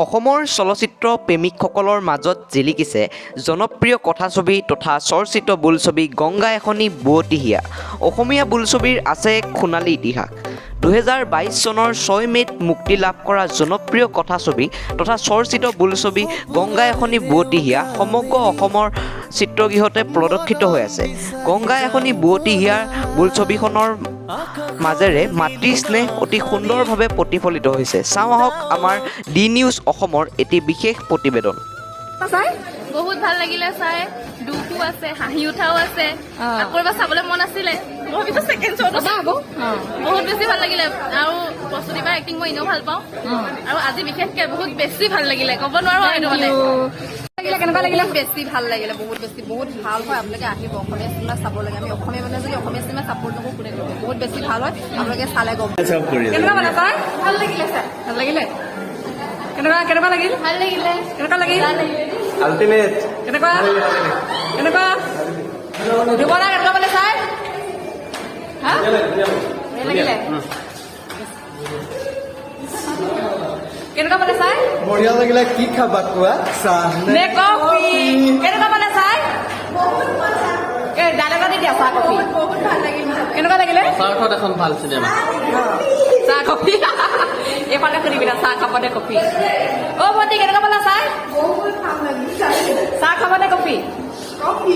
অসমৰ চলচ্চিত্ৰ প্ৰেমিকসকলৰ মাজত জিলিকিছে জনপ্ৰিয় কথাছবি তথা চৰ্চিত বোলছবি গংগা এখনি বুৱতী হিয়া। অসমীয়া বোলছবিৰ আছে এক সোণালী ইতিহাস। 2022 চনৰ 6 মে'ত মুক্তি লাভ কৰা জনপ্ৰিয় কথাছবি তথা চৰ্চিত বোলছবি গংগা এখনি বুৱতী হিয়া সমগ্ৰ অসমৰ চিত্ৰগৃহতে প্ৰদৰ্শিত হৈ আছে। গংগা এখনি বুৱতী হিয়াৰ বোলছবিখনৰ মাজেৰে মাতৃ স্নেহ অতি সুন্দৰভাৱে প্ৰতিফলিত হৈছে। চাওঁ আহক আমাৰ ডি নিউজ অসমৰ এটি বিশেষ প্ৰতিবেদন। বহুত ভাল লাগিলে চাই, দুখো আছে, হাঁহি উঠাও আছে। আকৌ এবাৰ চাবলৈ মন আছিলে, ভাবিছো ছেকেণ্ড শ্ব'টো চাব। বহুত বেছি ভাল লাগিলে আৰু প্ৰস্তুতি বা এক্টিং মই এনেও ভাল পাওঁ আৰু আজি বিশেষকৈ বহুত বেছি ভাল লাগিলে, ক'ব নোৱাৰো এইটো মানে। কেনেকুৱা লাগিলে? বেছি ভাল লাগিলে, বহুত বেছি বহুত ভাল হয়। আপোনালোকে আহিব, অসমীয়া চিনেমা চাব লাগে। আমি অসমীয়া মানুহে যদি অসমীয়া চিনেমা ছাপোৰ্ট নকৰোঁ কোনে কৰিব? বহুত বেছি ভাল হয়, আপোনালোকে চালে গম। কেনেকুৱা মানে চাই? ভাল লাগিলে চাই। ভাল লাগিলে? কেনেকুৱা লাগিল? ভাল লাগিলে। কেনেকুৱা লাগিল? আল্টিমেট কেনেকুৱা কেনেকুৱা দুবনা কেনেকুৱা পালে চাই? হা লাগিলে কেনেকুৱা পালে চাই? বঢ়িয়া লাগিলে। কি খাবা কোৱা? চাহ নে কফি? কেনেকুৱা পালে চাই? ডাইলগ দি দিয়া, চাহ কফি। বহুত ভাল লাগিল। কেনেকুৱা লাগিলে? চাৰ্থত এখন ভাল চিনেমা। চাহ কফি এইফালে শুনিবি না, চাহ খাব নে কফি? অ' ভণ্টি কেনেকুৱা পালা চাই? বহুত ভাল লাগিল। চাহ খাব নে কফি? কফি।